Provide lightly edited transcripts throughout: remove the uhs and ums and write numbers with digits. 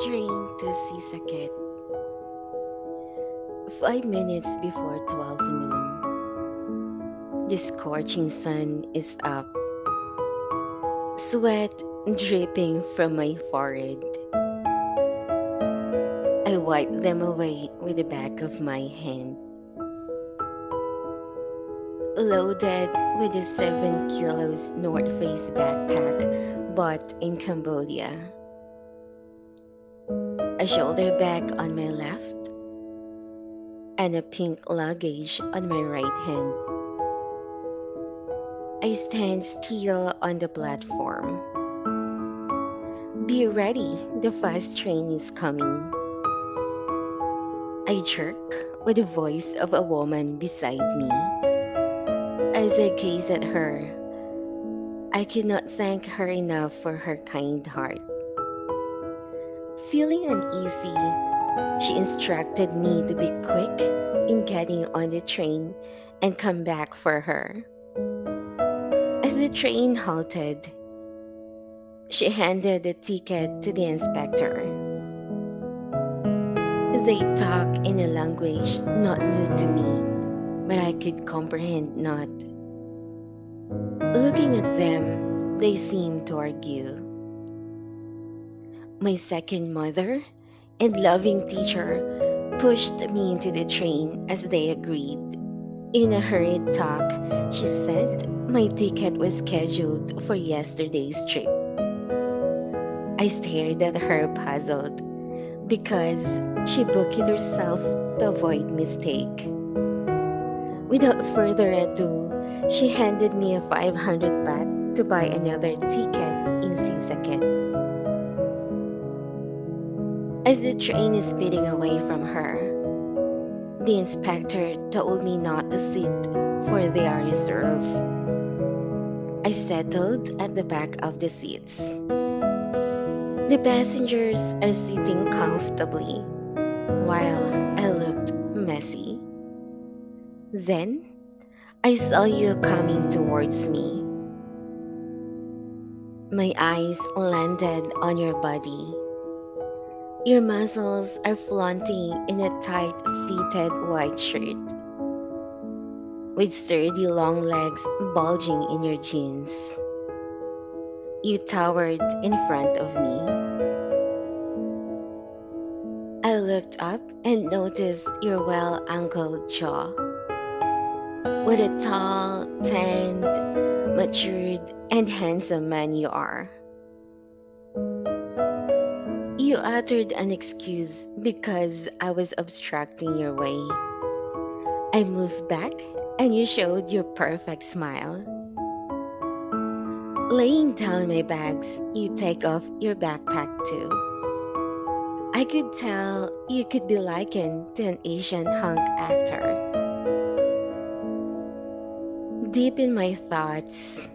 Train to Sisaket, 5 minutes before 12 noon. The scorching sun is up, sweat dripping from my forehead. I wipe them away with the back of my hand, loaded with a 7 kilos North Face backpack bought in Cambodia. A shoulder bag on my left and a pink luggage on my right hand. I stand still on the platform. Be ready, the fast train is coming. I jerk with the voice of a woman beside me. As I gaze at her, I cannot thank her enough for her kind heart. Feeling uneasy, she instructed me to be quick in getting on the train and come back for her. As the train halted, she handed the ticket to the inspector. They talk in a language not new to me, but I could comprehend not. Looking at them, they seemed to argue. My second mother and loving teacher pushed me into the train as they agreed. In a hurried talk, she said my ticket was scheduled for yesterday's trip. I stared at her puzzled because she booked it herself to avoid mistake. Without further ado, she handed me a 500 baht to buy another ticket in Sisaket. As the train is speeding away from her, the inspector told me not to sit, for they are reserved. I settled at the back of the seats. The passengers are sitting comfortably, while I looked messy. Then I saw you coming towards me. My eyes landed on your body. Your muscles are flaunting in a tight fitted white shirt, with sturdy long legs bulging in your jeans. You towered in front of me. I looked up and noticed your well angled jaw. What a tall, tanned, matured, and handsome man you are. You uttered an excuse because I was obstructing your way. I moved back and you showed your perfect smile. Laying down my bags, you take off your backpack too. I could tell you could be likened to an Asian hunk actor. Deep in my thoughts,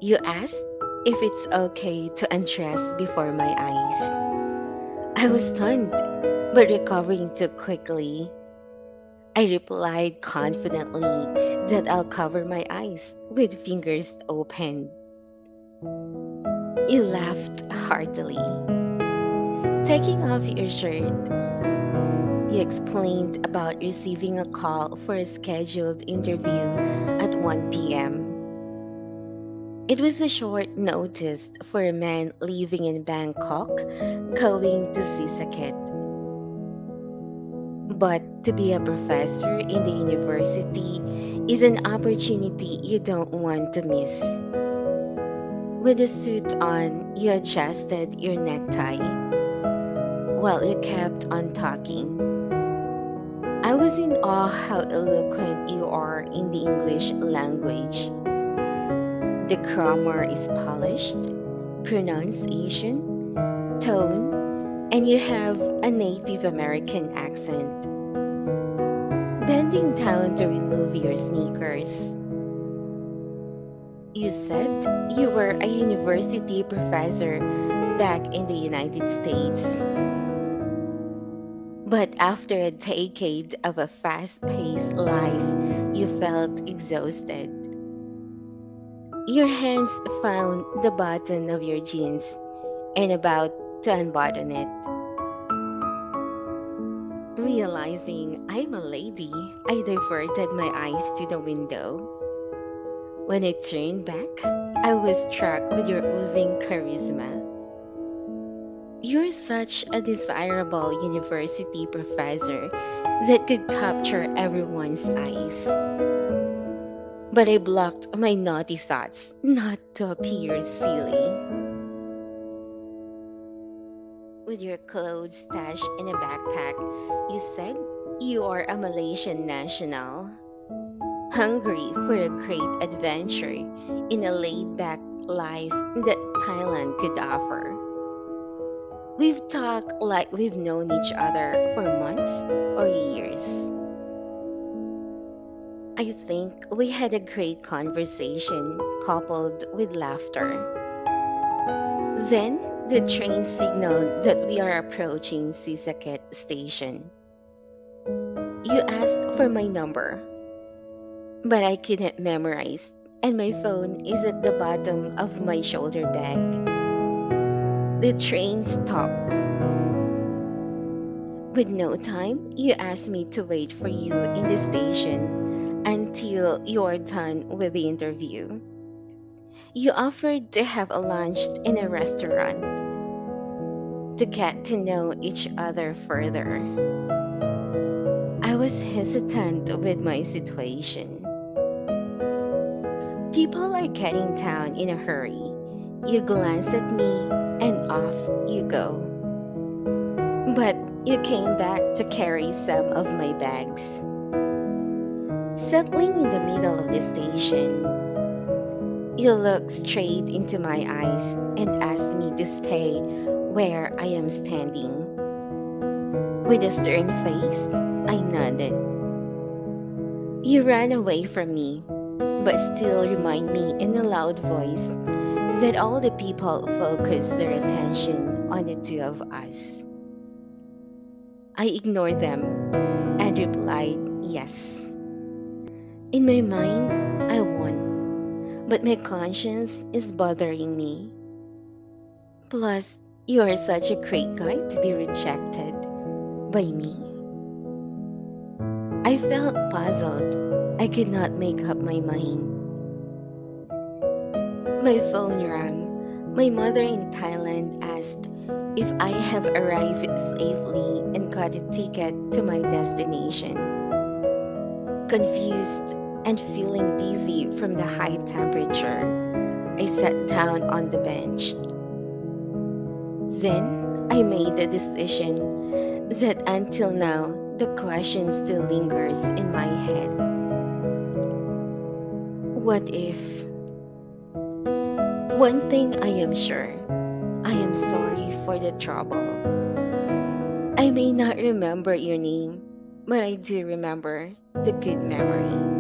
you asked if it's okay to undress before my eyes. I was stunned, but recovering too quickly. I replied confidently that I'll cover my eyes with fingers open. You laughed heartily. Taking off your shirt, you explained about receiving a call for a scheduled interview at 1 p.m. It was a short notice for a man living in Bangkok going to Sisaket. But to be a professor in the university is an opportunity you don't want to miss. With a suit on, you adjusted your necktie while you kept on talking. I was in awe how eloquent you are in the English language. The grammar is polished, pronunciation, tone, and you have a Native American accent. Bending down to remove your sneakers, you said you were a university professor back in the United States. But after a decade of a fast paced life, you felt exhausted. Your hands found the button of your jeans and about to unbutton it. Realizing I'm a lady, I diverted my eyes to the window. When I turned back, I was struck with your oozing charisma. You're such a desirable university professor that could capture everyone's eyes. But I blocked my naughty thoughts not to appear silly. With your clothes stashed in a backpack, you said you are a Malaysian national, hungry for a great adventure in a laid back life that Thailand could offer. We've talked like we've known each other for months or years. I think we had a great conversation coupled with laughter. Then the train signaled that we are approaching Sisaket station. You asked for my number, but I couldn't memorize, and my phone is at the bottom of my shoulder bag. The train stopped. With no time, you asked me to wait for you in the station until you're done with the interview. You offered to have a lunch in a restaurant to get to know each other further. I was hesitant with my situation. People are getting down in a hurry. You glance at me and off you go. But you came back to carry some of my bags. Settling in the middle of the station, you looked straight into my eyes and asked me to stay where I am standing. With a stern face, I nodded. You ran away from me, but still remind me in a loud voice that all the people focus their attention on the two of us. I ignored them and replied yes. In my mind, I won, but my conscience is bothering me. Plus, you are such a great guy to be rejected by me. I felt puzzled. I could not make up my mind. My phone rang. My mother in Thailand asked if I have arrived safely and got a ticket to my destination. Confused and feeling dizzy from the high temperature, I sat down on the bench. Then I made the decision that until now the question still lingers in my head. What if? One thing I am sure, I am sorry for the trouble. I may not remember your name, but I do remember the good memory.